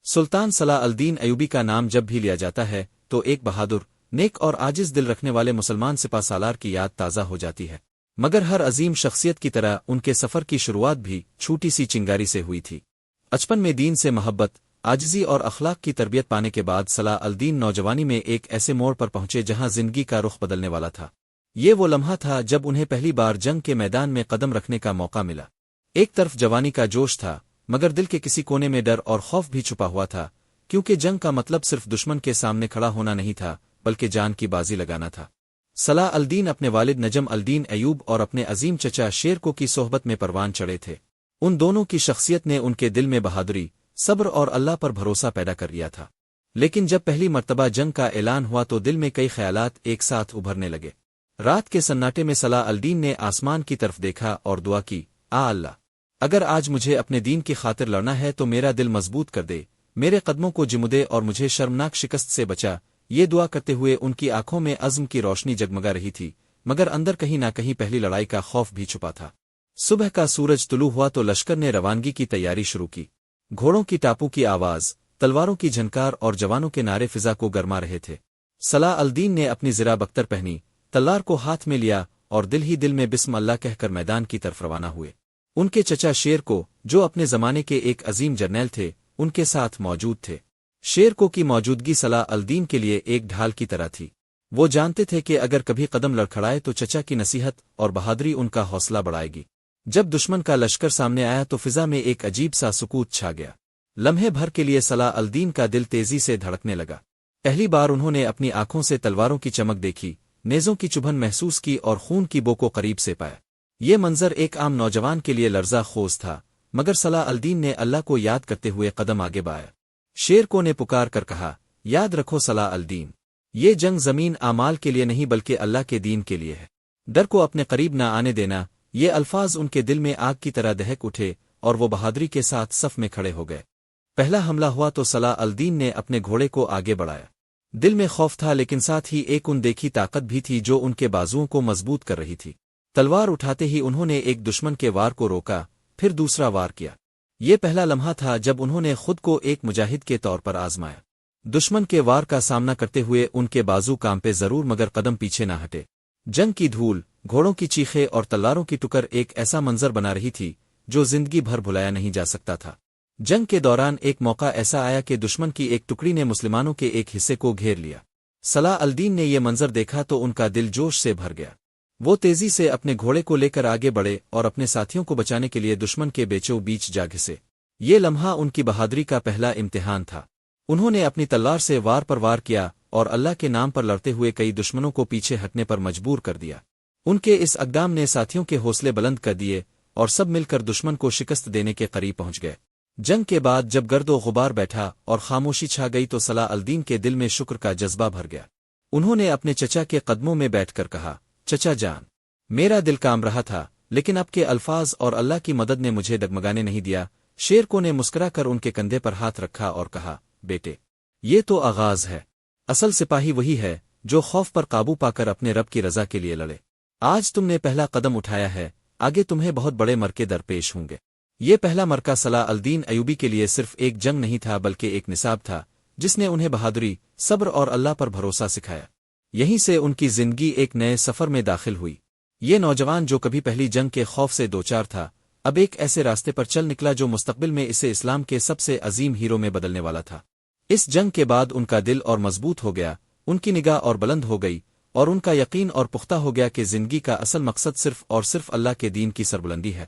سلطان صلاح الدین ایوبی کا نام جب بھی لیا جاتا ہے تو ایک بہادر، نیک اور عاجز دل رکھنے والے مسلمان سپہ سالار کی یاد تازہ ہو جاتی ہے، مگر ہر عظیم شخصیت کی طرح ان کے سفر کی شروعات بھی چھوٹی سی چنگاری سے ہوئی تھی۔ بچپن میں دین سے محبت، عاجزی اور اخلاق کی تربیت پانے کے بعد صلاح الدین نوجوانی میں ایک ایسے موڑ پر پہنچے جہاں زندگی کا رخ بدلنے والا تھا۔ یہ وہ لمحہ تھا جب انہیں پہلی بار جنگ کے میدان میں قدم رکھنے کا موقع ملا۔ ایک طرف جوانی کا جوش تھا، مگر دل کے کسی کونے میں ڈر اور خوف بھی چھپا ہوا تھا، کیونکہ جنگ کا مطلب صرف دشمن کے سامنے کھڑا ہونا نہیں تھا بلکہ جان کی بازی لگانا تھا۔ صلاح الدین اپنے والد نجم الدین ایوب اور اپنے عظیم چچا شیرکو کی صحبت میں پروان چڑھے تھے۔ ان دونوں کی شخصیت نے ان کے دل میں بہادری، صبر اور اللہ پر بھروسہ پیدا کر دیا تھا۔ لیکن جب پہلی مرتبہ جنگ کا اعلان ہوا تو دل میں کئی خیالات ایک ساتھ ابھرنے لگے۔ رات کے سناٹے میں صلاح الدین نے آسمان کی طرف دیکھا اور دعا کی، اللہ، اگر آج مجھے اپنے دین کی خاطر لڑنا ہے تو میرا دل مضبوط کر دے، میرے قدموں کو جمدے اور مجھے شرمناک شکست سے بچا۔ یہ دعا کرتے ہوئے ان کی آنکھوں میں عزم کی روشنی جگمگا رہی تھی، مگر اندر کہیں نہ کہیں پہلی لڑائی کا خوف بھی چھپا تھا۔ صبح کا سورج طلوع ہوا تو لشکر نے روانگی کی تیاری شروع کی۔ گھوڑوں کی ٹاپوں کی آواز، تلواروں کی جھنکار اور جوانوں کے نعرے فضا کو گرما رہے تھے۔ صلاح الدین نے اپنی زرہ بختر پہنی، تلوار کو ہاتھ میں لیا اور دل ہی دل میں بسم اللہ کہہ کر میدان کی طرف روانہ ہوئے۔ ان کے چچا شیر کو، جو اپنے زمانے کے ایک عظیم جرنیل تھے، ان کے ساتھ موجود تھے۔ شیرکو کی موجودگی صلاح الدین کے لیے ایک ڈھال کی طرح تھی۔ وہ جانتے تھے کہ اگر کبھی قدم لڑکھڑائے تو چچا کی نصیحت اور بہادری ان کا حوصلہ بڑھائے گی۔ جب دشمن کا لشکر سامنے آیا تو فضا میں ایک عجیب سا سکوت چھا گیا۔ لمحے بھر کے لیے صلاح الدین کا دل تیزی سے دھڑکنے لگا۔ پہلی بار انہوں نے اپنی آنکھوں سے تلواروں کی چمک دیکھی، نیزوں کی چبھن محسوس کی اور خون کی بو کو قریب سے پایا۔ یہ منظر ایک عام نوجوان کے لیے لرزہ خوز تھا، مگر صلاح الدین نے اللہ کو یاد کرتے ہوئے قدم آگے بڑھایا۔ شیرکو نے پکار کر کہا، یاد رکھو صلاح الدین، یہ جنگ زمین اعمال کے لیے نہیں بلکہ اللہ کے دین کے لیے ہے۔ ڈر کو اپنے قریب نہ آنے دینا۔ یہ الفاظ ان کے دل میں آگ کی طرح دہک اٹھے اور وہ بہادری کے ساتھ صف میں کھڑے ہو گئے۔ پہلا حملہ ہوا تو صلاح الدین نے اپنے گھوڑے کو آگے بڑھایا۔ دل میں خوف تھا لیکن ساتھ ہی ایک اندیکھی طاقت بھی تھی جو ان کے بازوؤں کو مضبوط کر رہی تھی۔ تلوار اٹھاتے ہی انہوں نے ایک دشمن کے وار کو روکا، پھر دوسرا وار کیا۔ یہ پہلا لمحہ تھا جب انہوں نے خود کو ایک مجاہد کے طور پر آزمایا۔ دشمن کے وار کا سامنا کرتے ہوئے ان کے بازو کانپے ضرور مگر قدم پیچھے نہ ہٹے۔ جنگ کی دھول، گھوڑوں کی چیخیں اور تلواروں کی ٹکر ایک ایسا منظر بنا رہی تھی جو زندگی بھر بھلایا نہیں جا سکتا تھا۔ جنگ کے دوران ایک موقع ایسا آیا کہ دشمن کی ایک ٹکڑی نے مسلمانوں کے ایک حصے کو گھیر لیا۔ صلاح الدین نے یہ منظر دیکھا تو ان کا دل جوش سے بھر گیا۔ وہ تیزی سے اپنے گھوڑے کو لے کر آگے بڑھے اور اپنے ساتھیوں کو بچانے کے لیے دشمن کے بیچوں بیچ جا گھسے۔ یہ لمحہ ان کی بہادری کا پہلا امتحان تھا۔ انہوں نے اپنی تلوار سے وار پر وار کیا اور اللہ کے نام پر لڑتے ہوئے کئی دشمنوں کو پیچھے ہٹنے پر مجبور کر دیا۔ ان کے اس اقدام نے ساتھیوں کے حوصلے بلند کر دیے اور سب مل کر دشمن کو شکست دینے کے قریب پہنچ گئے۔ جنگ کے بعد جب گرد و غبار بیٹھا اور خاموشی چھا گئی تو صلاح الدین کے دل میں شکر کا جذبہ بھر گیا۔ انہوں نے اپنے چچا کے قدموں میں بیٹھ کر کہا، چچا جان، میرا دل کام رہا تھا لیکن اب کے الفاظ اور اللہ کی مدد نے مجھے ڈگمگانے نہیں دیا۔ شیرکو نے مسکرا کر ان کے کندھے پر ہاتھ رکھا اور کہا، بیٹے، یہ تو آغاز ہے۔ اصل سپاہی وہی ہے جو خوف پر قابو پا کر اپنے رب کی رضا کے لیے لڑے۔ آج تم نے پہلا قدم اٹھایا ہے، آگے تمہیں بہت بڑے مرکے درپیش ہوں گے۔ یہ پہلا مرکہ صلاح الدین ایوبی کے لیے صرف ایک جنگ نہیں تھا بلکہ ایک نصاب تھا جس نے انہیں بہادری، صبر اور اللہ پر بھروسہ سکھایا۔ یہیں سے ان کی زندگی ایک نئے سفر میں داخل ہوئی۔ یہ نوجوان جو کبھی پہلی جنگ کے خوف سے دوچار تھا، اب ایک ایسے راستے پر چل نکلا جو مستقبل میں اسے اسلام کے سب سے عظیم ہیرو میں بدلنے والا تھا۔ اس جنگ کے بعد ان کا دل اور مضبوط ہو گیا، ان کی نگاہ اور بلند ہو گئی اور ان کا یقین اور پختہ ہو گیا کہ زندگی کا اصل مقصد صرف اور صرف اللہ کے دین کی سربلندی ہے۔